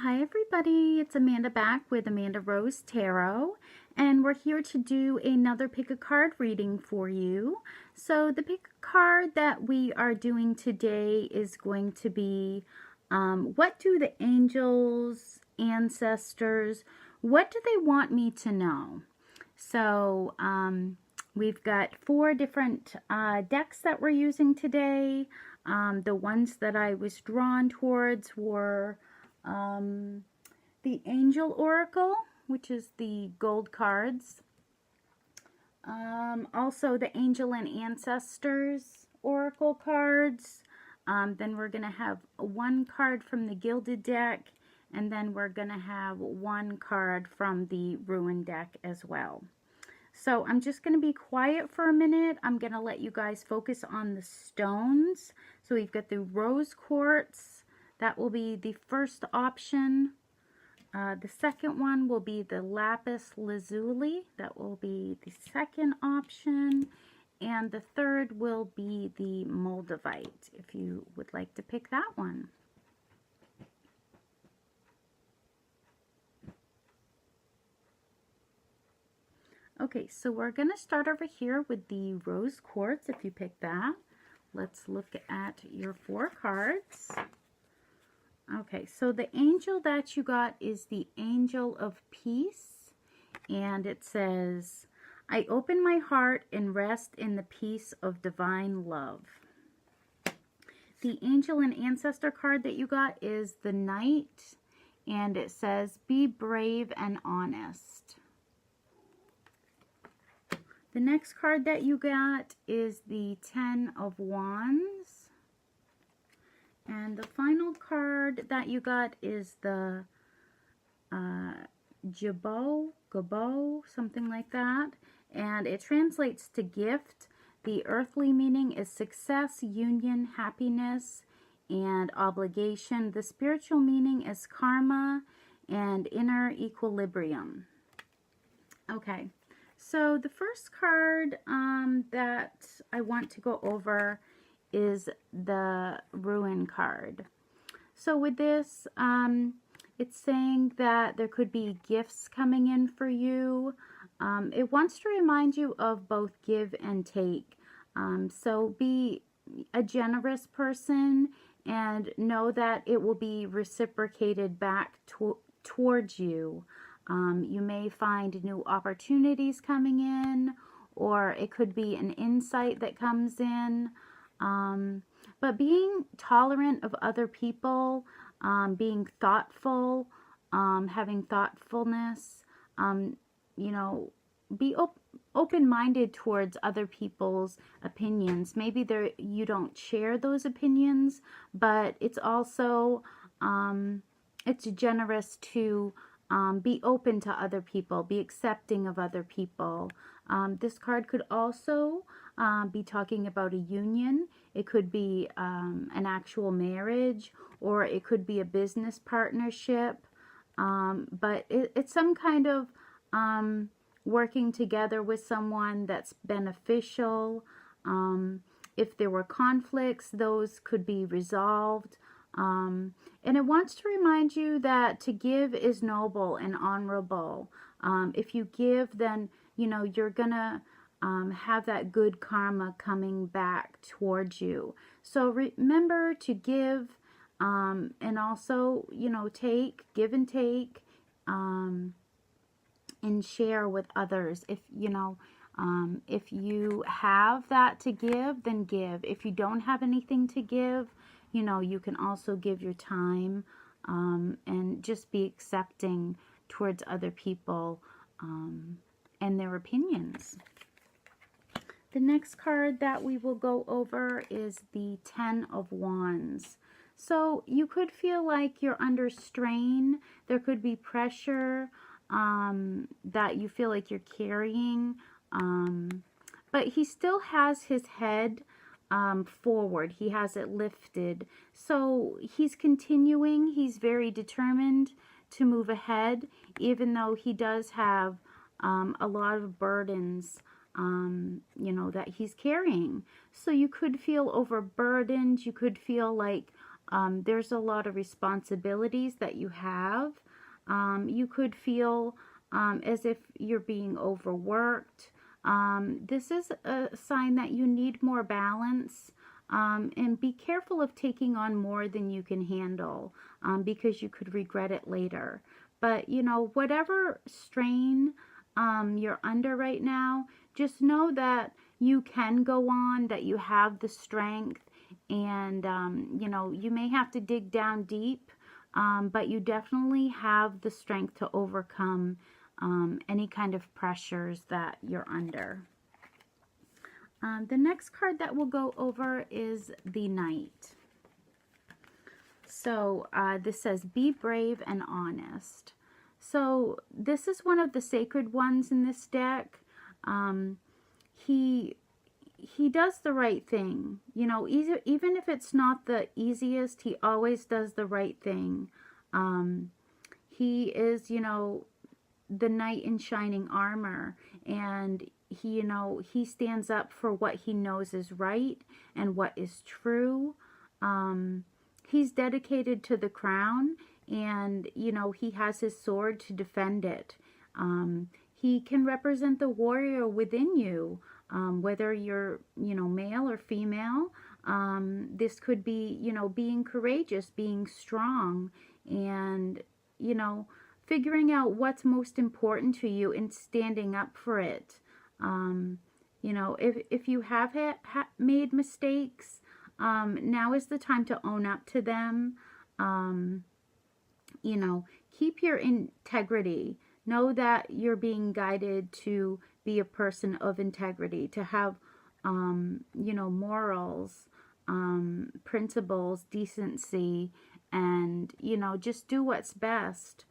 Hi everybody, it's Amanda back with Amanda Rose Tarot, and we're here to do another pick a card reading for you. So the pick a card that we are doing today is going to be what do the angels, ancestors, what do they want me to know? So we've got 4 different decks that we're using today. The ones that I was drawn towards were the Angel Oracle, which is the gold cards. Also the Angel and Ancestors Oracle cards. Then we're going to have 1 card from the Gilded deck, and then we're going to have 1 card from the Ruin deck as well. So I'm just going to be quiet for a minute. I'm going to let you guys focus on the stones. So we've got the Rose Quartz. That will be the first option. The second one will be the Lapis Lazuli. That will be the second option. And the third will be the Moldavite, if you would like to pick that one. Okay, so we're going to start over here with the Rose Quartz, if you pick that. Let's look at your 4 cards. Okay, so the angel that you got is the Angel of Peace, and it says, I open my heart and rest in the peace of divine love. The Angel and Ancestor card that you got is the Knight, and it says, be brave and honest. The next card that you got is the Ten of Wands. And the final card that you got is the Gabo, something like that. And it translates to gift. The earthly meaning is success, union, happiness, and obligation. The spiritual meaning is karma and inner equilibrium. Okay. So the first card that I want to go over is the Ruin card. So with this, it's saying that there could be gifts coming in for you. It wants to remind you of both give and take. So be a generous person and know that it will be reciprocated back towards you. You may find new opportunities coming in, or it could be an insight that comes in. But being tolerant of other people, being thoughtful, having thoughtfulness, you know, be open-minded towards other people's opinions. Maybe you don't share those opinions, but it's also, it's generous to be open to other people, be accepting of other people. This card could also be talking about a union. It could be an actual marriage, or it could be a business partnership. But it's some kind of working together with someone that's beneficial. If there were conflicts, those could be resolved. And it wants to remind you that to give is noble and honorable. If you give, then, you know, you're going to have that good karma coming back towards you. So remember to give and also, you know, give and take, and share with others. If, you know, if you have that to give, then give. If you don't have anything to give, you know, you can also give your time and just be accepting towards other people and their opinions. The next card that we will go over is the Ten of Wands. So you could feel like you're under strain. There could be pressure that you feel like you're carrying. But he still has his head forward. He has it lifted. So he's continuing. He's very determined to move ahead, even though he does have a lot of burdens, you know, that he's carrying. So you could feel overburdened. You could feel like There's a lot of responsibilities that you have. You could feel as if you're being overworked. This is a sign that you need more balance. And be careful of taking on more than you can handle, because you could regret it later. But, whatever strain you're under right now, just know that you can go on, that you have the strength, and, you may have to dig down deep, but you definitely have the strength to overcome any kind of pressures that you're under. The next card that we'll go over is the Knight. So this says, be brave and honest. So this is one of the sacred ones in this deck. He does the right thing. Even if it's not the easiest, he always does the right thing. He is, the knight in shining armor, and he stands up for what he knows is right and what is true. He's dedicated to the crown, and he has his sword to defend it. He can represent the warrior within you, whether you're male or female. This could be being courageous, being strong, and figuring out what's most important to you and standing up for it. If you have made mistakes, now is the time to own up to them. Keep your integrity. Know that you're being guided to be a person of integrity, to have, morals, principles, decency, and, just do what's best.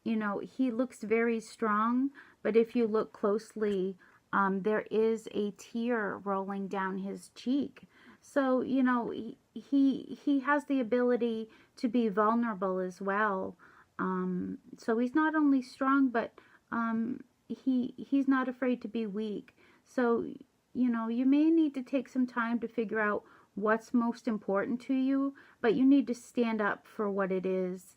He looks very strong, but if you look closely, there is a tear rolling down his cheek. So, he has the ability to be vulnerable as well. So he's not only strong, but he's not afraid to be weak. So, you may need to take some time to figure out what's most important to you, but you need to stand up for what it is,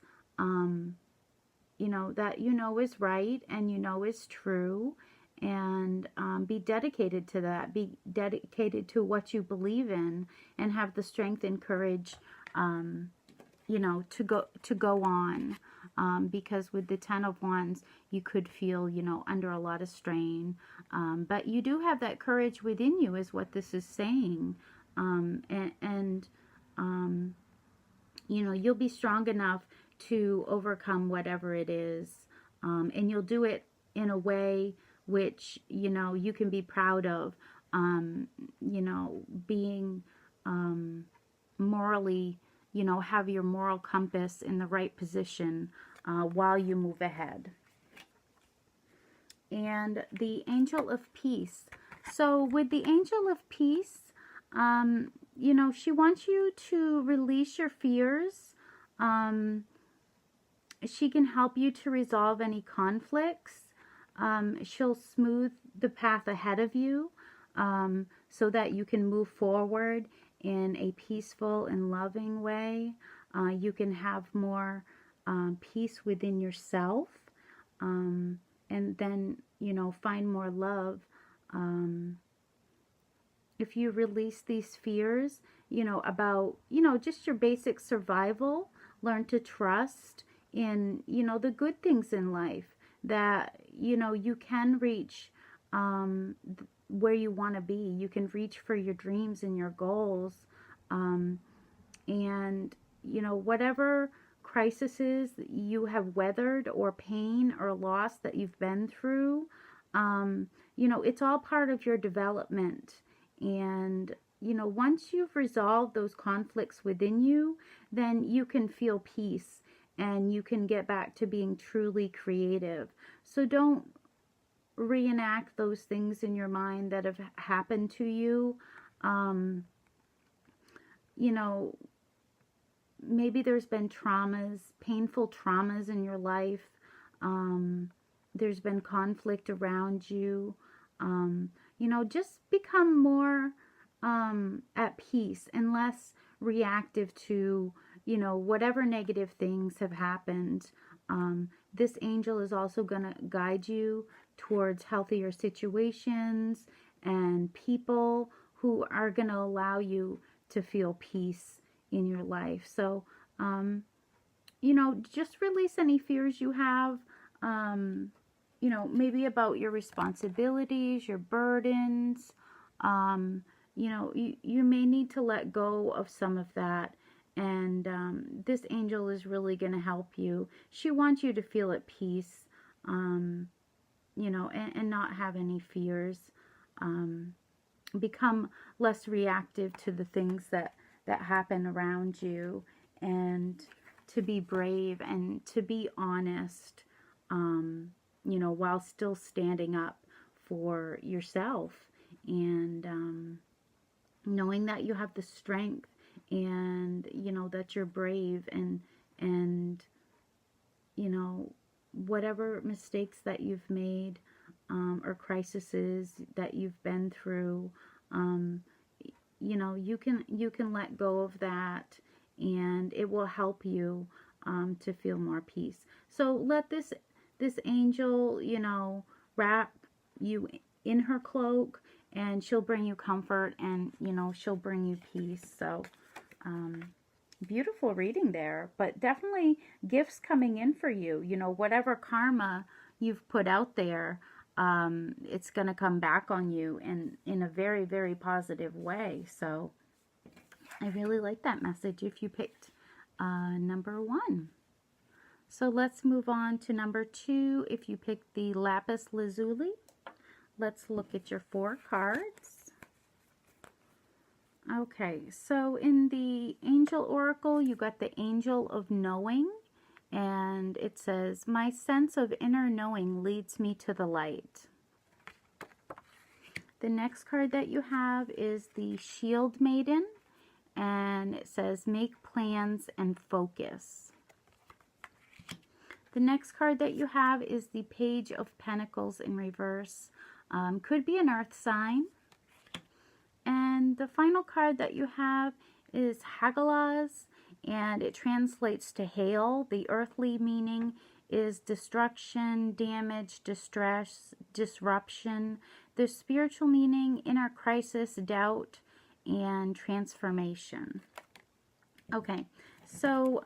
that is right and is true, and be dedicated to that. Be dedicated to what you believe in, and have the strength and courage, to go on. Because with the Ten of Wands, you could feel, under a lot of strain. But you do have that courage within you, is what this is saying. You'll be strong enough to overcome whatever it is. And you'll do it in a way which, you can be proud of. Being morally, have your moral compass in the right position while you move ahead. And the Angel of Peace. So with the Angel of Peace, she wants you to release your fears. She can help you to resolve any conflicts. She'll smooth the path ahead of you, so that you can move forward in a peaceful and loving way. You can have more peace within yourself, and then, find more love. If you release these fears, about, just your basic survival, learn to trust in, the good things in life, that, you can reach where you want to be. You can reach for your dreams and your goals. And, whatever crises you have weathered, or pain or loss that you've been through, it's all part of your development. And, once you've resolved those conflicts within you, then you can feel peace, and you can get back to being truly creative. So don't reenact those things in your mind that have happened to you. Maybe there's been traumas, painful traumas in your life. There's been conflict around you. Just become more at peace, and less reactive to, you know, whatever negative things have happened. This angel is also going to guide you towards healthier situations and people who are going to allow you to feel peace in your life. So, you know, just release any fears you have, you know, maybe about your responsibilities, your burdens. You know, you may need to let go of some of that. And this angel is really going to help you. She wants you to feel at peace, you know, and not have any fears. Become less reactive to the things that happen around you, and to be brave and to be honest, you know, while still standing up for yourself, and knowing that you have the strength, and you know that you're brave, and you know, whatever mistakes that you've made, or crises that you've been through, you know, you can let go of that, and it will help you to feel more peace. So let this angel, you know, wrap you in her cloak, and she'll bring you comfort, and you know, she'll bring you peace. So beautiful reading there, but definitely gifts coming in for you. You know, whatever karma you've put out there, it's going to come back on you in a very, very positive way. So I really like that message if you picked number 1. So let's move on to number 2. If you picked the Lapis Lazuli, let's look at your 4 cards. Okay, so in the Angel Oracle, you got the Angel of Knowing, and it says, "My sense of inner knowing leads me to the light." The next card that you have is the Shield Maiden, and it says, "Make plans and focus." The next card that you have is the Page of Pentacles in reverse. Could be an earth sign. And the final card that you have is Hagalaz, and it translates to hail. The earthly meaning is destruction, damage, distress, disruption. The spiritual meaning, inner crisis, doubt, and transformation. Okay, so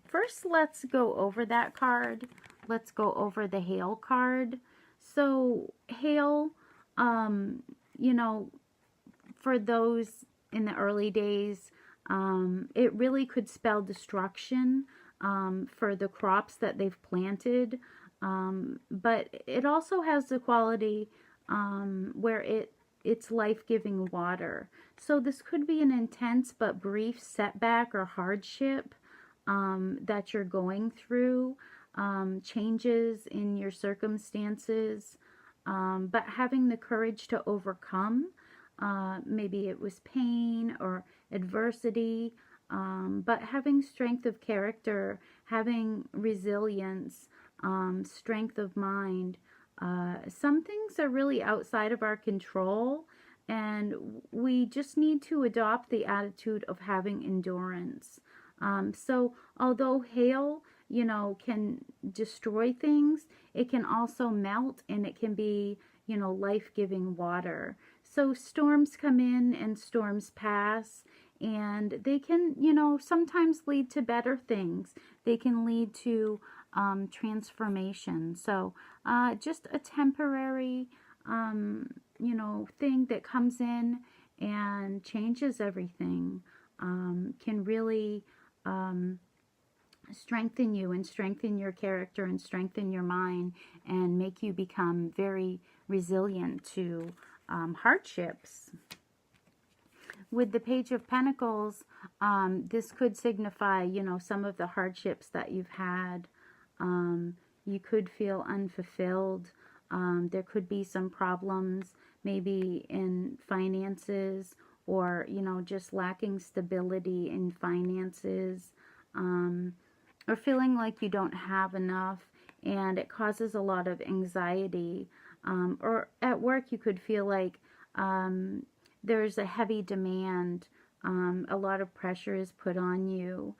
first let's go over that card. Let's go over the hail card. So hail, you know, for those in the early days, it really could spell destruction for the crops that they've planted. But it also has the quality where it's life-giving water. So this could be an intense but brief setback or hardship that you're going through, changes in your circumstances, but having the courage to overcome. Maybe it was pain or adversity, but having strength of character, having resilience, strength of mind. Some things are really outside of our control, and we just need to adopt the attitude of having endurance. So although hail, you know, can destroy things, it can also melt, and it can be, you know, life-giving water. So storms come in and storms pass, and they can, you know, sometimes lead to better things. They can lead to transformation. So just a temporary, you know, thing that comes in and changes everything, can really strengthen you and strengthen your character and strengthen your mind and make you become very resilient to hardships. With the Page of Pentacles, this could signify, you know, some of the hardships that you've had. You could feel unfulfilled. There could be some problems, maybe in finances, or, you know, just lacking stability in finances, or feeling like you don't have enough, and it causes a lot of anxiety. Or at work, you could feel like there's a heavy demand A lot of pressure is put on you.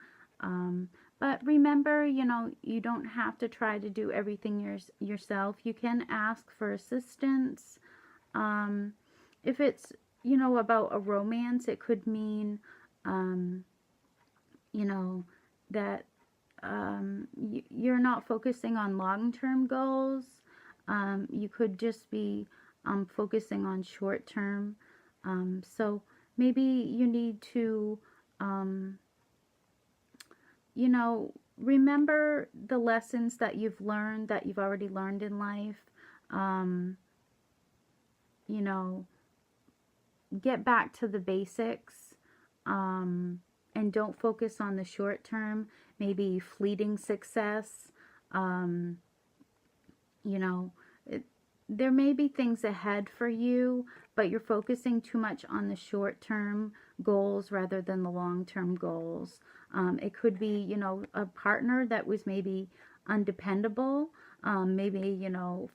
But remember, you don't have to try to do everything yourself. You can ask for assistance. If it's, about a romance, it could mean, um, that you're not focusing on long-term goals. You could just be focusing on short-term. So maybe you need to, um, remember the lessons that you've already learned in life. Um, you know, get back to the basics, and don't focus on the short term, maybe fleeting success. Um, you know, it, there may be things ahead for you, but you're focusing too much on the short term goals rather than the long term goals. It could be, a partner that was maybe undependable. Maybe,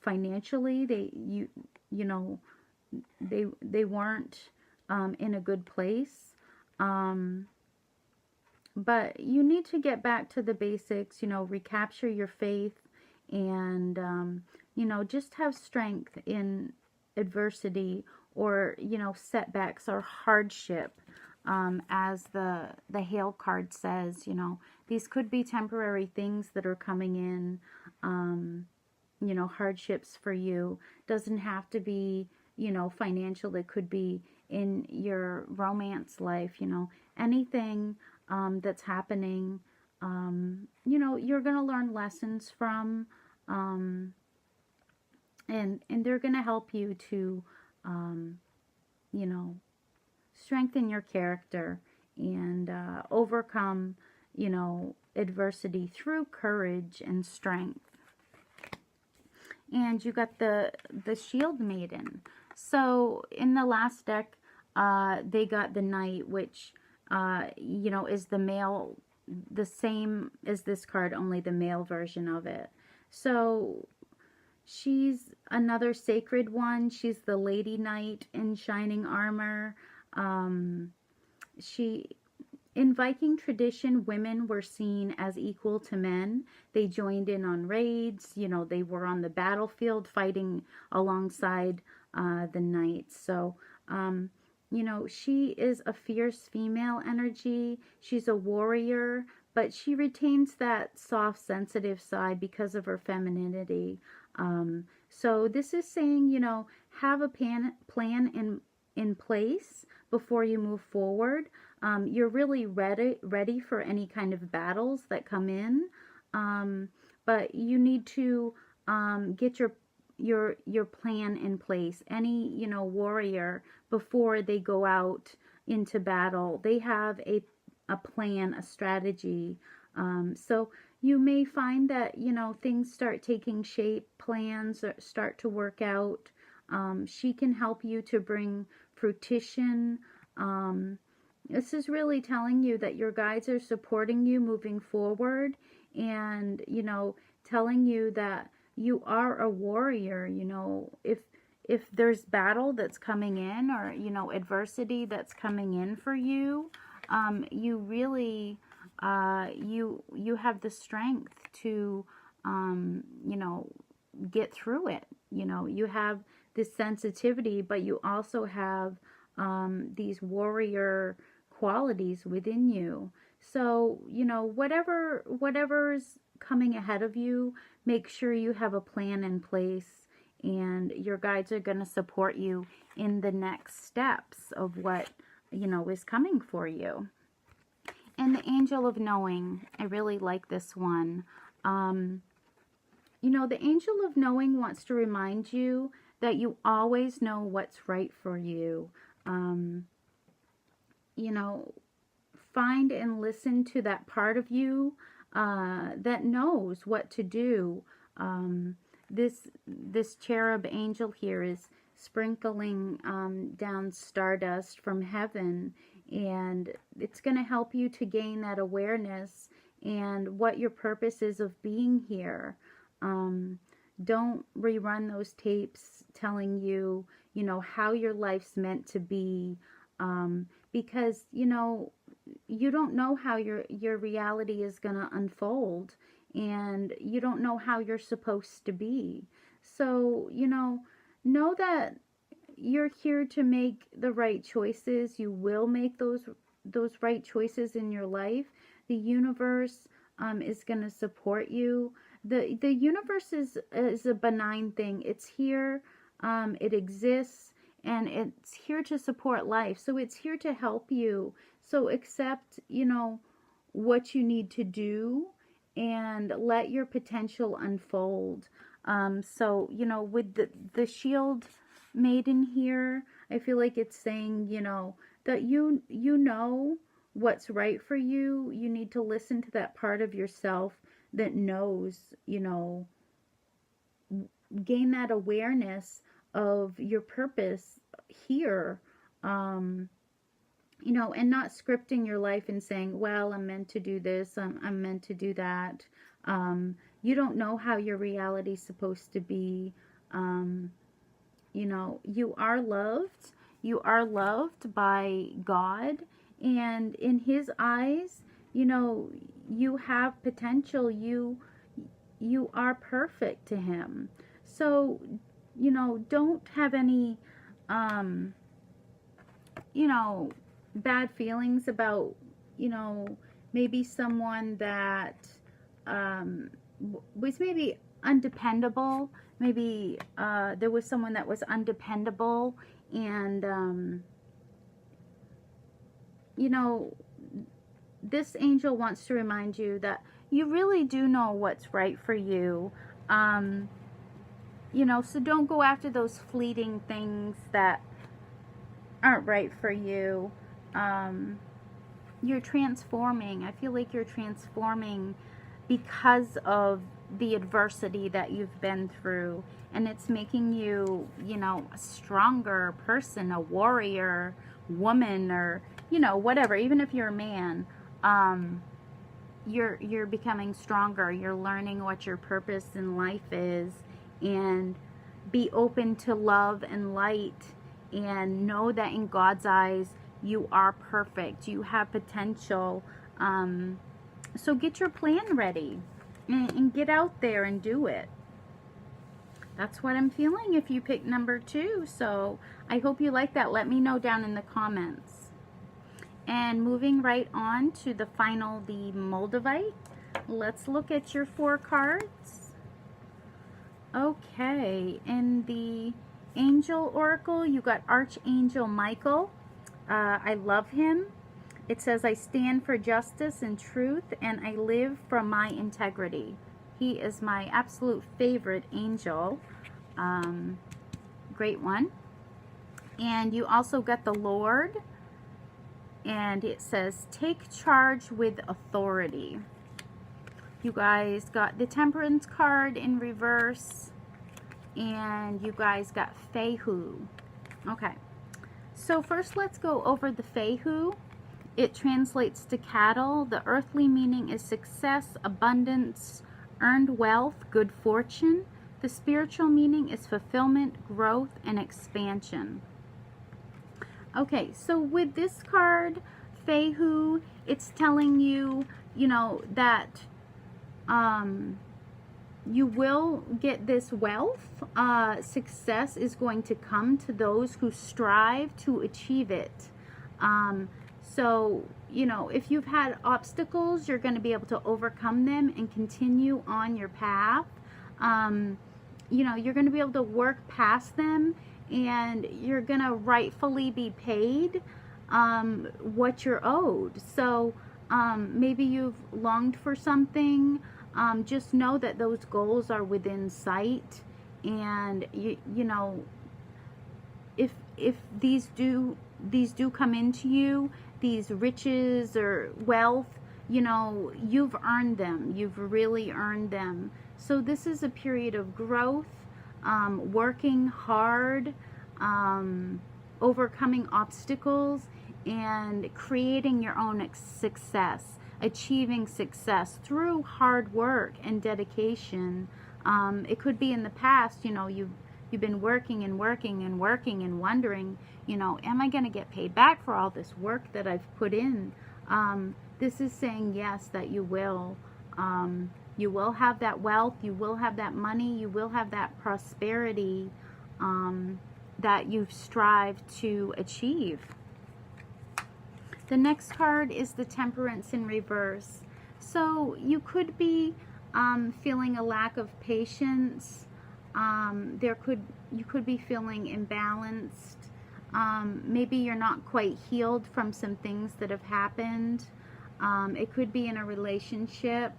financially you know, they weren't in a good place. But you need to get back to the basics, recapture your faith, and, just have strength in adversity, or, setbacks or hardship. As the Hail card says, these could be temporary things that are coming in, hardships for you. Doesn't have to be, financial. It could be in your romance life, anything that's happening, you're going to learn lessons from, and they're going to help you to, you know, strengthen your character and overcome, adversity through courage and strength. And you got the Shield Maiden. So in the last deck, they got the Knight, which, is the male, the same as this card, only the male version of it. So she's another sacred one. She's the Lady Knight in shining armor. In Viking tradition, women were seen as equal to men. They joined in on raids. They were on the battlefield fighting alongside the knights. So, she is a fierce female energy. She's a warrior, but she retains that soft, sensitive side because of her femininity. So this is saying, have a plan in place before you move forward. You're really ready for any kind of battles that come in, but you need to get your plan in place. Any warrior, before they go out into battle, they have a plan, a strategy. So you may find that things start taking shape, plans start to work out. She can help you to bring fruition. This is really telling you that your guides are supporting you moving forward, and, telling you that you are a warrior. If there's battle that's coming in, or, adversity that's coming in for you, you really, you have the strength to, get through it. You have this sensitivity, but you also have these warrior qualities within you. So, whatever's coming ahead of you, make sure you have a plan in place, and your guides are going to support you in the next steps of what, is coming for you. And the Angel of Knowing, I really like this one. The Angel of Knowing wants to remind you that you always know what's right for you. Find and listen to that part of you that knows what to do. This cherub angel here is sprinkling down stardust from heaven, and it's going to help you to gain that awareness and what your purpose is of being here. Don't rerun those tapes telling you, how your life's meant to be. because, you know, you don't know how your reality is going to unfold, and you don't know how you're supposed to be. So, you know that you're here to make the right choices. You will make those right choices in your life. The universe is going to support you. The universe is a benign thing. It's here. It exists, and it's here to support life. So it's here to help you. So accept, you know, what you need to do, and let your potential unfold. So, you know, with the shield maiden here, I feel like it's saying, you know, that you know what's right for you. You need to listen to that part of yourself that knows, you know, gain that awareness of your purpose here. You know, and not scripting your life and saying, well, I'm meant to do this, I'm meant to do that. You don't know how your reality's supposed to be. You know, you are loved. You are loved by God. And in His eyes, you know, you have potential. You are perfect to Him. So, you know, don't have any, you know, bad feelings about, you know, maybe someone that was maybe undependable. Maybe there was someone that was undependable, and you know, this angel wants to remind you that you really do know what's right for you. You know, so don't go after those fleeting things that aren't right for you. You're transforming. I feel like you're transforming because of the adversity that you've been through, and it's making you, you know, a stronger person, a warrior, woman, or, you know, whatever. Even if you're a man, you're becoming stronger. You're learning what your purpose in life is, and be open to love and light, and know that in God's eyes you are perfect. You have potential. So get your plan ready, and get out there and do it. That's what I'm feeling if you pick number 2. So I hope you like that. Let me know down in the comments. And moving right on to the final, the Moldavite. Let's look at your 4 cards. Okay, in the Angel Oracle, you got Archangel Michael. I love him. It says, I stand for justice and truth, and I live from my integrity. He is my absolute favorite angel. Great one. And you also got the Lord, and it says, take charge with authority. You guys got the Temperance card in reverse, and you guys got Fehu. Okay, so first let's go over the Fehu. It translates to cattle. The earthly meaning is success, abundance, earned wealth, good fortune. The spiritual meaning is fulfillment, growth, and expansion. Okay, so with this card, Fehu, it's telling you, you know, that you will get this wealth. Success is going to come to those who strive to achieve it. So, you know, if you've had obstacles, you're going to be able to overcome them and continue on your path. You know, you're going to be able to work past them, and you're going to rightfully be paid what you're owed. So maybe you've longed for something. Just know that those goals are within sight, and you know, if these do come into you, these riches or wealth, you know, you've earned them. You've really earned them. So this is a period of growth, working hard, overcoming obstacles, and creating your own success, achieving success through hard work and dedication. It could be in the past, you know, you've you've been working and working and working and wondering, am I going to get paid back for all this work that I've put in? This is saying yes, that you will. You will have that wealth, you will have that money, you will have that prosperity that you've strived to achieve. The next card is the Temperance in reverse. So you could be feeling a lack of patience. You could be feeling imbalanced. Maybe you're not quite healed from some things that have happened. It could be in a relationship.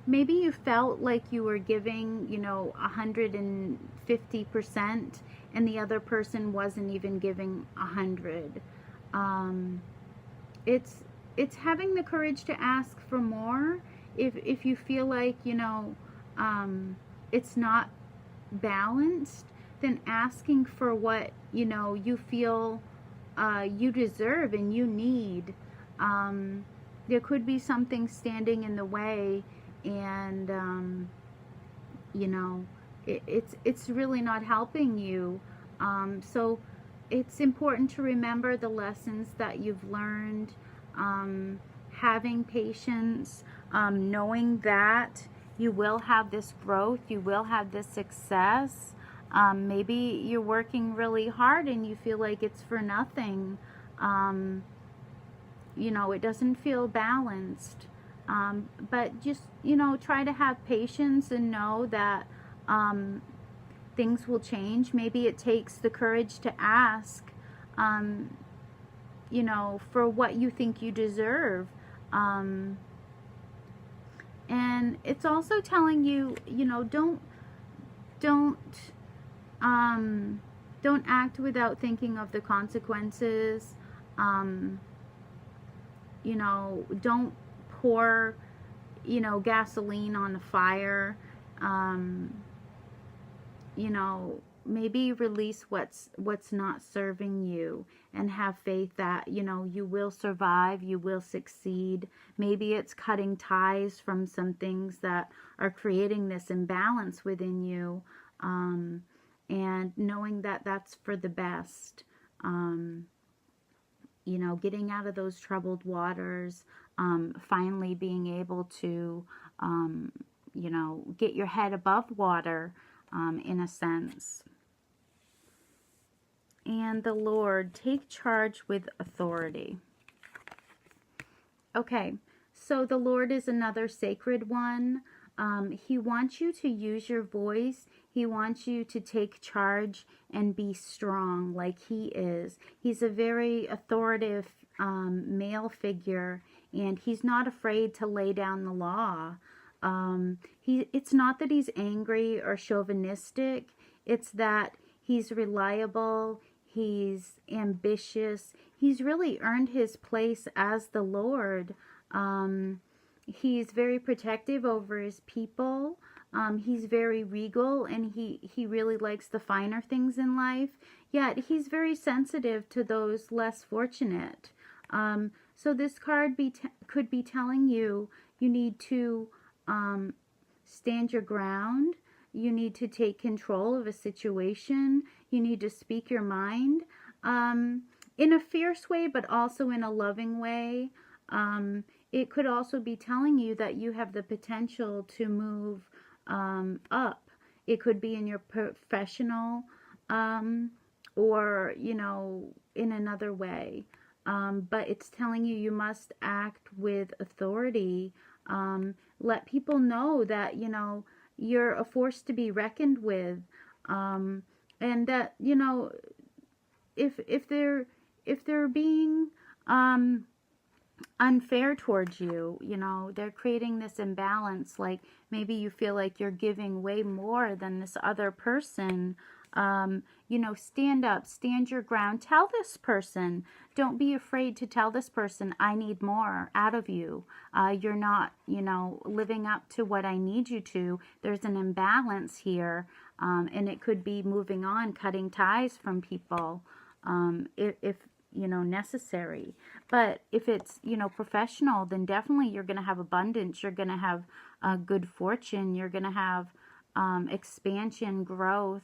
Maybe you felt like you were giving, 150% and the other person wasn't even giving 100. It's having the courage to ask for more. If you feel like, it's not balanced, then asking for what, you feel you deserve and you need. There could be something standing in the way, and it's really not helping you. So it's important to remember the lessons that you've learned, having patience, knowing that you will have this growth, you will have this success. Maybe you're working really hard and you feel like it's for nothing. It doesn't feel balanced. But just, try to have patience and know that things will change. Maybe it takes the courage to ask, for what you think you deserve. And it's also telling you, don't act without thinking of the consequences. Don't pour, gasoline on the fire. Maybe release what's not serving you and have faith that, you will survive, you will succeed. Maybe it's cutting ties from some things that are creating this imbalance within you, and knowing that that's for the best. Getting out of those troubled waters, finally being able to, get your head above water, in a sense. And the Lord, take charge with authority. Okay, so the Lord is another sacred one. He wants you to use your voice. He wants you to take charge and be strong like he is. He's a very authoritative male figure, and he's not afraid to lay down the law. It's not that he's angry or chauvinistic. It's that he's reliable. He's ambitious. He's really earned his place as the Lord. He's very protective over his people. He's very regal, and he really likes the finer things in life. Yet he's very sensitive to those less fortunate. So this card could be telling you need to stand your ground. You need to take control of a situation. You need to speak your mind in a fierce way, but also in a loving way. It could also be telling you that you have the potential to move up. It could be in your professional or, in another way. But it's telling you must act with authority. Let people know that, you're a force to be reckoned with. And that, if they're being unfair towards you, they're creating this imbalance, like maybe you feel like you're giving way more than this other person, stand up, stand your ground, tell this person, don't be afraid to tell this person, I need more out of you, you're not, living up to what I need you to, there's an imbalance here, and it could be moving on, cutting ties from people, if necessary. But if it's, professional, then definitely you're going to have abundance. You're going to have good fortune. You're going to have, expansion, growth.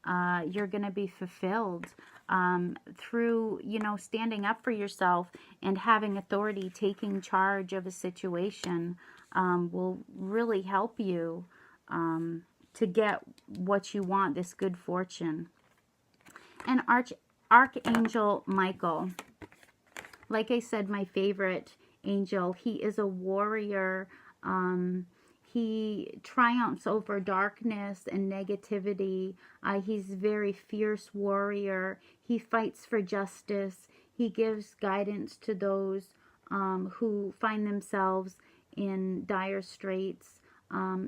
You're going to be fulfilled through, you know, standing up for yourself and having authority. Taking charge of a situation will really help you to get what you want, this good fortune. And Archangel Michael, like I said, my favorite angel. He is a warrior. He triumphs over darkness and negativity. He's a very fierce warrior. He fights for justice. He gives guidance to those who find themselves in dire straits.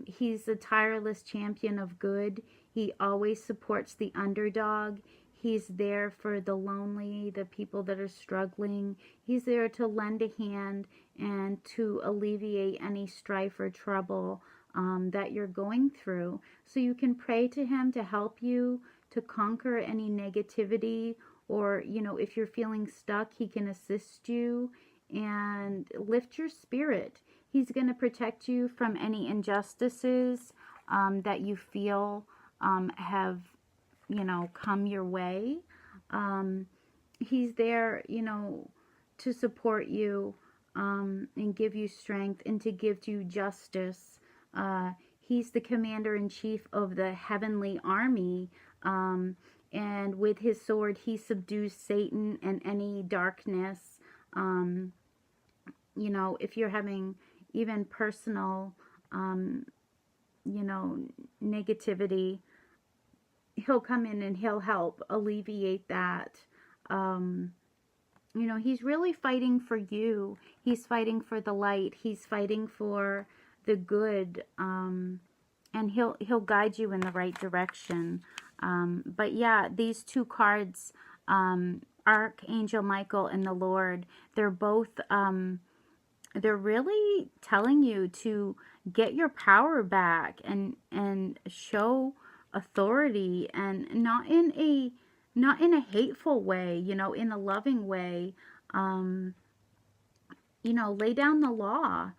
He's a tireless champion of good. He always supports the underdog. He's there for the lonely, the people that are struggling. He's there to lend a hand and to alleviate any strife or trouble that you're going through. So you can pray to him to help you to conquer any negativity, or, you know, if you're feeling stuck, he can assist you and lift your spirit. He's going to protect you from any injustices that you feel have, you know, come your way. He's there, you know, to support you and give you strength and to give you justice. He's the commander-in-chief of the heavenly army, and with his sword he subdues Satan and any darkness. You know, if you're having even personal, you know, negativity, he'll come in and he'll help alleviate that. You know, he's really fighting for you. He's fighting for the light. He's fighting for the good. And he'll guide you in the right direction. But yeah, these two cards, Archangel Michael and the Lord, they're both, they're really telling you to get your power back and show authority, and not in a hateful way, you know, in a loving way. You know, lay down the law,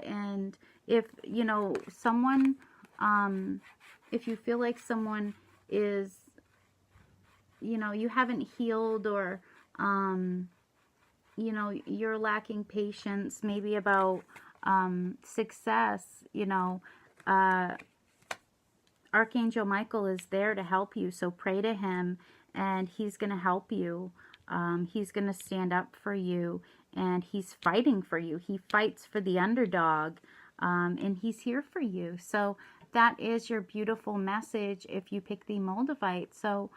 and if, you know, someone, if you feel like someone is, you know, you haven't healed, or you know, you're lacking patience, maybe about success, you know, Archangel Michael is there to help you. So pray to him and he's going to help you. He's going to stand up for you, and he's fighting for you. He fights for the underdog, and he's here for you. So that is your beautiful message if you pick the Moldavite. So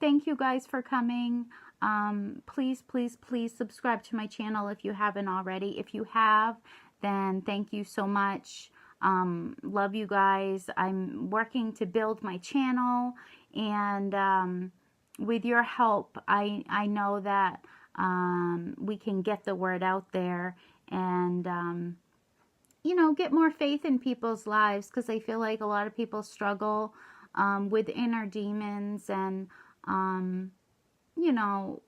thank you guys for coming. Please, please, please subscribe to my channel if you haven't already. If you have, then thank you so much. Love you guys. I'm working to build my channel, and with your help, I know that we can get the word out there, and you know, get more faith in people's lives, because I feel like a lot of people struggle with inner demons, and you know,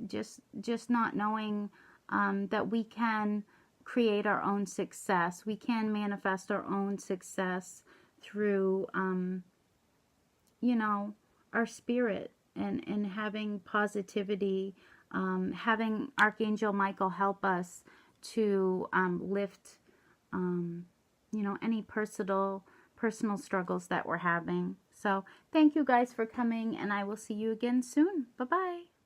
just not knowing that we can create our own success. We can manifest our own success through you know, our spirit, and having positivity, having Archangel Michael help us to lift you know, any personal struggles that we're having. So thank you guys for coming, and I will see you again soon. Bye-bye.